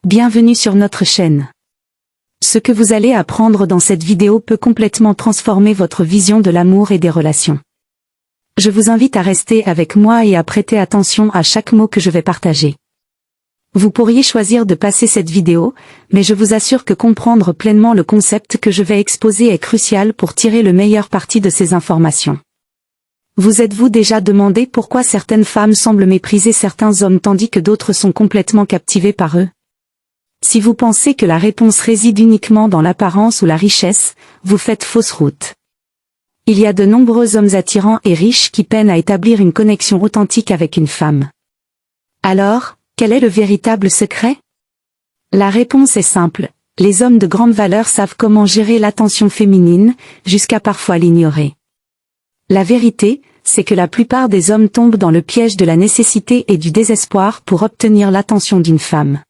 Bienvenue sur notre chaîne. Ce que vous allez apprendre dans cette vidéo peut complètement transformer votre vision de l'amour et des relations. Je vous invite à rester avec moi et à prêter attention à chaque mot que je vais partager. Vous pourriez choisir de passer cette vidéo, mais je vous assure que comprendre pleinement le concept que je vais exposer est crucial pour tirer le meilleur parti de ces informations. Vous êtes-vous déjà demandé pourquoi certaines femmes semblent mépriser certains hommes tandis que d'autres sont complètement captivées par eux? Si vous pensez que la réponse réside uniquement dans l'apparence ou la richesse, vous faites fausse route. Il y a de nombreux hommes attirants et riches qui peinent à établir une connexion authentique avec une femme. Alors, quel est le véritable secret? La réponse est simple, les hommes de grande valeur savent comment gérer l'attention féminine, jusqu'à parfois l'ignorer. La vérité, c'est que la plupart des hommes tombent dans le piège de la nécessité et du désespoir pour obtenir l'attention d'une femme.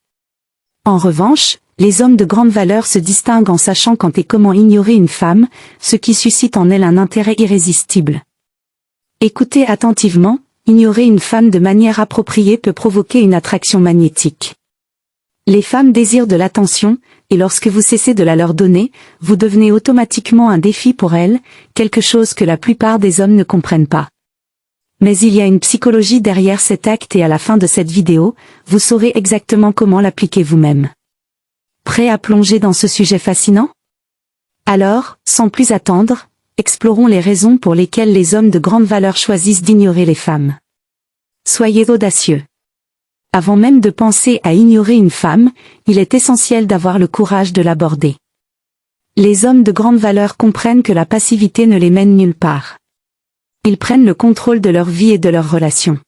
En revanche, les hommes de grande valeur se distinguent en sachant quand et comment ignorer une femme, ce qui suscite en elle un intérêt irrésistible. Écoutez attentivement, ignorer une femme de manière appropriée peut provoquer une attraction magnétique. Les femmes désirent de l'attention, et lorsque vous cessez de la leur donner, vous devenez automatiquement un défi pour elles, quelque chose que la plupart des hommes ne comprennent pas. Mais il y a une psychologie derrière cet acte et à la fin de cette vidéo, vous saurez exactement comment l'appliquer vous-même. Prêt à plonger dans ce sujet fascinant? Alors, sans plus attendre, explorons les raisons pour lesquelles les hommes de grande valeur choisissent d'ignorer les femmes. Soyez audacieux. Avant même de penser à ignorer une femme, il est essentiel d'avoir le courage de l'aborder. Les hommes de grande valeur comprennent que la passivité ne les mène nulle part. Ils prennent le contrôle de leur vie et de leurs relations.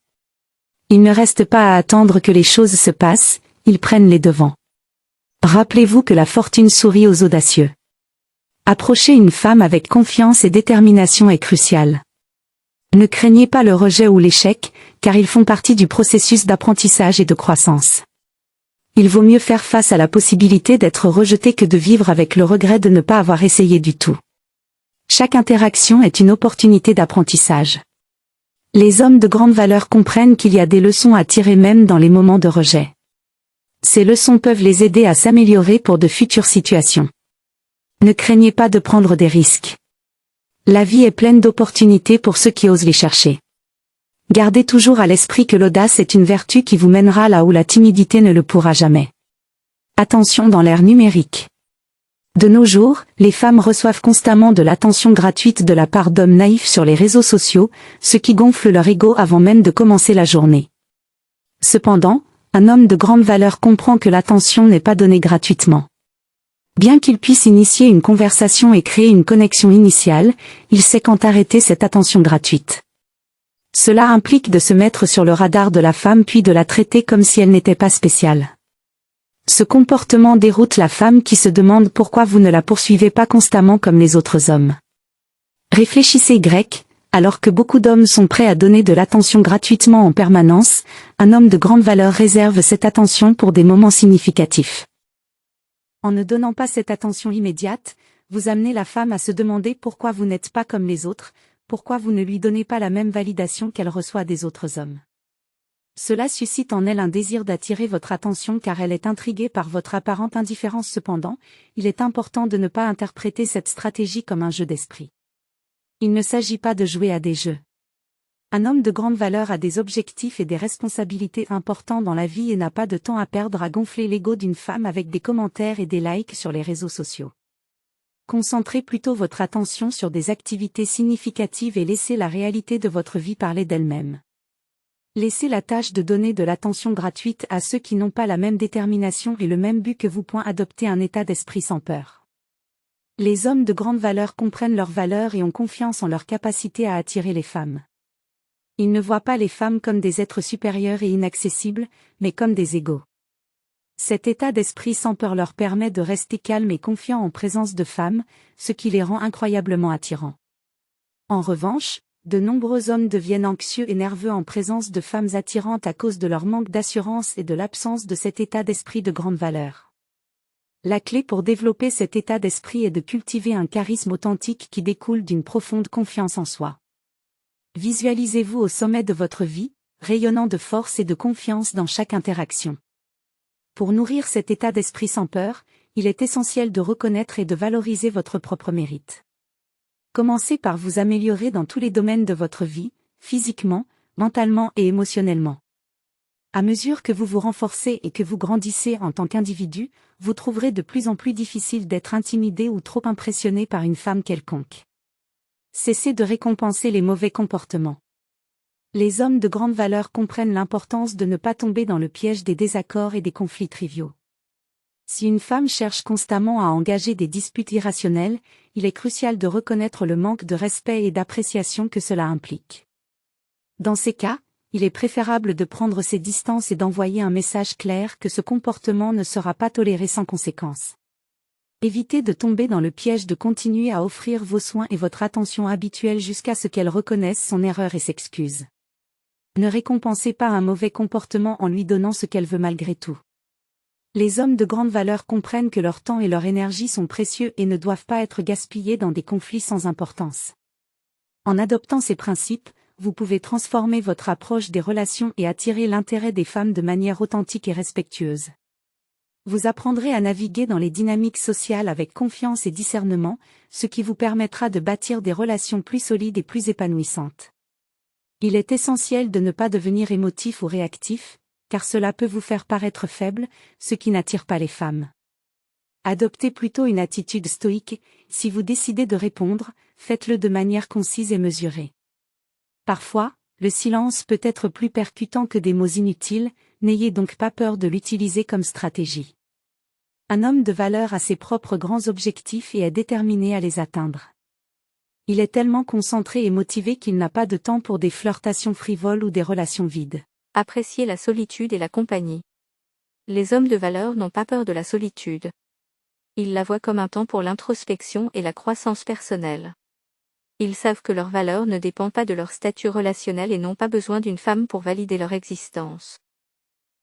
Il ne reste pas à attendre que les choses se passent, ils prennent les devants. Rappelez-vous que la fortune sourit aux audacieux. Approcher une femme avec confiance et détermination est crucial. Ne craignez pas le rejet ou l'échec, car ils font partie du processus d'apprentissage et de croissance. Il vaut mieux faire face à la possibilité d'être rejeté que de vivre avec le regret de ne pas avoir essayé du tout. Chaque interaction est une opportunité d'apprentissage. Les hommes de grande valeur comprennent qu'il y a des leçons à tirer même dans les moments de rejet. Ces leçons peuvent les aider à s'améliorer pour de futures situations. Ne craignez pas de prendre des risques. La vie est pleine d'opportunités pour ceux qui osent les chercher. Gardez toujours à l'esprit que l'audace est une vertu qui vous mènera là où la timidité ne le pourra jamais. Attention dans l'ère numérique. De nos jours, les femmes reçoivent constamment de l'attention gratuite de la part d'hommes naïfs sur les réseaux sociaux, ce qui gonfle leur ego avant même de commencer la journée. Cependant, un homme de grande valeur comprend que l'attention n'est pas donnée gratuitement. Bien qu'il puisse initier une conversation et créer une connexion initiale, il sait quand arrêter cette attention gratuite. Cela implique de se mettre sur le radar de la femme puis de la traiter comme si elle n'était pas spéciale. Ce comportement déroute la femme qui se demande pourquoi vous ne la poursuivez pas constamment comme les autres hommes. Réfléchissez alors que beaucoup d'hommes sont prêts à donner de l'attention gratuitement en permanence, un homme de grande valeur réserve cette attention pour des moments significatifs. En ne donnant pas cette attention immédiate, vous amenez la femme à se demander pourquoi vous n'êtes pas comme les autres, pourquoi vous ne lui donnez pas la même validation qu'elle reçoit des autres hommes. Cela suscite en elle un désir d'attirer votre attention car elle est intriguée par votre apparente indifférence. Cependant, il est important de ne pas interpréter cette stratégie comme un jeu d'esprit. Il ne s'agit pas de jouer à des jeux. Un homme de grande valeur a des objectifs et des responsabilités importants dans la vie et n'a pas de temps à perdre à gonfler l'ego d'une femme avec des commentaires et des likes sur les réseaux sociaux. Concentrez plutôt votre attention sur des activités significatives et laissez la réalité de votre vie parler d'elle-même. Laissez la tâche de donner de l'attention gratuite à ceux qui n'ont pas la même détermination et le même but que vous. Adoptez un état d'esprit sans peur. Les hommes de grande valeur comprennent leurs valeurs et ont confiance en leur capacité à attirer les femmes. Ils ne voient pas les femmes comme des êtres supérieurs et inaccessibles, mais comme des égaux. Cet état d'esprit sans peur leur permet de rester calmes et confiants en présence de femmes, ce qui les rend incroyablement attirants. En revanche, de nombreux hommes deviennent anxieux et nerveux en présence de femmes attirantes à cause de leur manque d'assurance et de l'absence de cet état d'esprit de grande valeur. La clé pour développer cet état d'esprit est de cultiver un charisme authentique qui découle d'une profonde confiance en soi. Visualisez-vous au sommet de votre vie, rayonnant de force et de confiance dans chaque interaction. Pour nourrir cet état d'esprit sans peur, il est essentiel de reconnaître et de valoriser votre propre mérite. Commencez par vous améliorer dans tous les domaines de votre vie, physiquement, mentalement et émotionnellement. À mesure que vous vous renforcez et que vous grandissez en tant qu'individu, vous trouverez de plus en plus difficile d'être intimidé ou trop impressionné par une femme quelconque. Cessez de récompenser les mauvais comportements. Les hommes de grande valeur comprennent l'importance de ne pas tomber dans le piège des désaccords et des conflits triviaux. Si une femme cherche constamment à engager des disputes irrationnelles, il est crucial de reconnaître le manque de respect et d'appréciation que cela implique. Dans ces cas, il est préférable de prendre ses distances et d'envoyer un message clair que ce comportement ne sera pas toléré sans conséquence. Évitez de tomber dans le piège de continuer à offrir vos soins et votre attention habituelle jusqu'à ce qu'elle reconnaisse son erreur et s'excuse. Ne récompensez pas un mauvais comportement en lui donnant ce qu'elle veut malgré tout. Les hommes de grande valeur comprennent que leur temps et leur énergie sont précieux et ne doivent pas être gaspillés dans des conflits sans importance. En adoptant ces principes, vous pouvez transformer votre approche des relations et attirer l'intérêt des femmes de manière authentique et respectueuse. Vous apprendrez à naviguer dans les dynamiques sociales avec confiance et discernement, ce qui vous permettra de bâtir des relations plus solides et plus épanouissantes. Il est essentiel de ne pas devenir émotif ou réactif, car cela peut vous faire paraître faible, ce qui n'attire pas les femmes. Adoptez plutôt une attitude stoïque, si vous décidez de répondre, faites-le de manière concise et mesurée. Parfois, le silence peut être plus percutant que des mots inutiles, n'ayez donc pas peur de l'utiliser comme stratégie. Un homme de valeur a ses propres grands objectifs et est déterminé à les atteindre. Il est tellement concentré et motivé qu'il n'a pas de temps pour des flirtations frivoles ou des relations vides. Appréciez la solitude et la compagnie. Les hommes de valeur n'ont pas peur de la solitude. Ils la voient comme un temps pour l'introspection et la croissance personnelle. Ils savent que leur valeur ne dépend pas de leur statut relationnel et n'ont pas besoin d'une femme pour valider leur existence.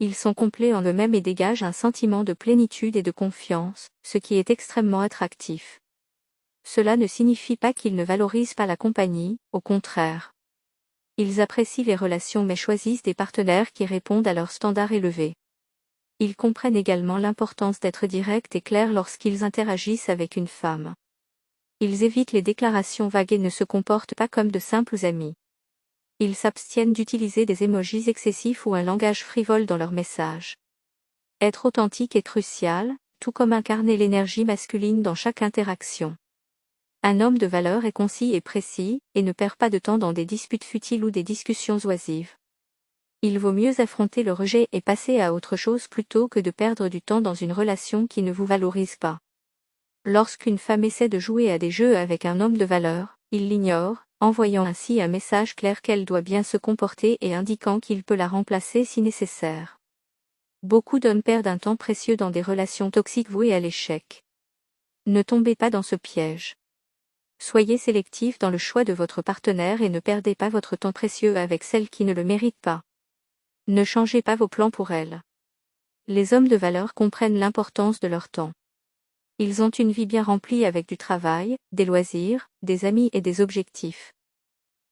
Ils sont complets en eux-mêmes et dégagent un sentiment de plénitude et de confiance, ce qui est extrêmement attractif. Cela ne signifie pas qu'ils ne valorisent pas la compagnie, au contraire. Ils apprécient les relations mais choisissent des partenaires qui répondent à leurs standards élevés. Ils comprennent également l'importance d'être direct et clair lorsqu'ils interagissent avec une femme. Ils évitent les déclarations vagues et ne se comportent pas comme de simples amis. Ils s'abstiennent d'utiliser des émojis excessifs ou un langage frivole dans leurs messages. Être authentique est crucial, tout comme incarner l'énergie masculine dans chaque interaction. Un homme de valeur est concis et précis, et ne perd pas de temps dans des disputes futiles ou des discussions oisives. Il vaut mieux affronter le rejet et passer à autre chose plutôt que de perdre du temps dans une relation qui ne vous valorise pas. Lorsqu'une femme essaie de jouer à des jeux avec un homme de valeur, il l'ignore, envoyant ainsi un message clair qu'elle doit bien se comporter et indiquant qu'il peut la remplacer si nécessaire. Beaucoup d'hommes perdent un temps précieux dans des relations toxiques vouées à l'échec. Ne tombez pas dans ce piège. Soyez sélectif dans le choix de votre partenaire et ne perdez pas votre temps précieux avec celle qui ne le mérite pas. Ne changez pas vos plans pour elle. Les hommes de valeur comprennent l'importance de leur temps. Ils ont une vie bien remplie avec du travail, des loisirs, des amis et des objectifs.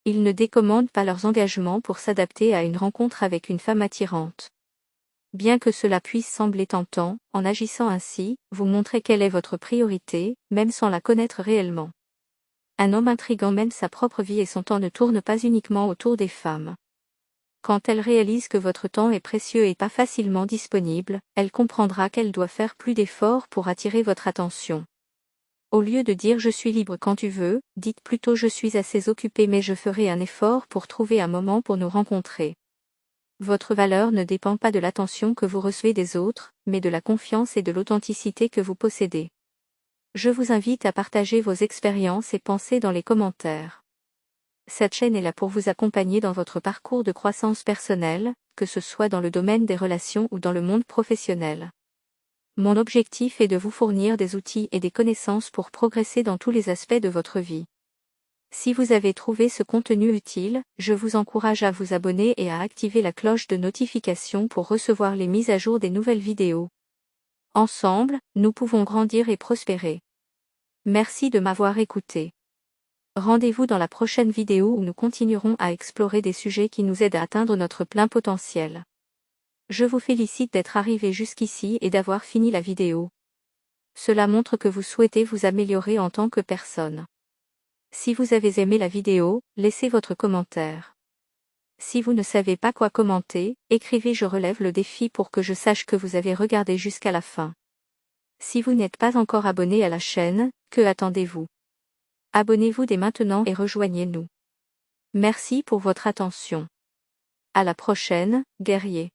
Ils ne décommandent pas leurs engagements pour s'adapter à une rencontre avec une femme attirante. Bien que cela puisse sembler tentant, en agissant ainsi, vous montrez quelle est votre priorité, même sans la connaître réellement. Un homme intrigant mène sa propre vie et son temps ne tourne pas uniquement autour des femmes. Quand elle réalise que votre temps est précieux et pas facilement disponible, elle comprendra qu'elle doit faire plus d'efforts pour attirer votre attention. Au lieu de dire « je suis libre quand tu veux », dites plutôt « je suis assez occupé mais je ferai un effort pour trouver un moment pour nous rencontrer ». Votre valeur ne dépend pas de l'attention que vous recevez des autres, mais de la confiance et de l'authenticité que vous possédez. Je vous invite à partager vos expériences et pensées dans les commentaires. Cette chaîne est là pour vous accompagner dans votre parcours de croissance personnelle, que ce soit dans le domaine des relations ou dans le monde professionnel. Mon objectif est de vous fournir des outils et des connaissances pour progresser dans tous les aspects de votre vie. Si vous avez trouvé ce contenu utile, je vous encourage à vous abonner et à activer la cloche de notification pour recevoir les mises à jour des nouvelles vidéos. Ensemble, nous pouvons grandir et prospérer. Merci de m'avoir écouté. Rendez-vous dans la prochaine vidéo où nous continuerons à explorer des sujets qui nous aident à atteindre notre plein potentiel. Je vous félicite d'être arrivé jusqu'ici et d'avoir fini la vidéo. Cela montre que vous souhaitez vous améliorer en tant que personne. Si vous avez aimé la vidéo, laissez votre commentaire. Si vous ne savez pas quoi commenter, écrivez "je relève le défi" pour que je sache que vous avez regardé jusqu'à la fin. Si vous n'êtes pas encore abonné à la chaîne, que attendez-vous? Abonnez-vous dès maintenant et rejoignez-nous. Merci pour votre attention. À la prochaine, guerriers.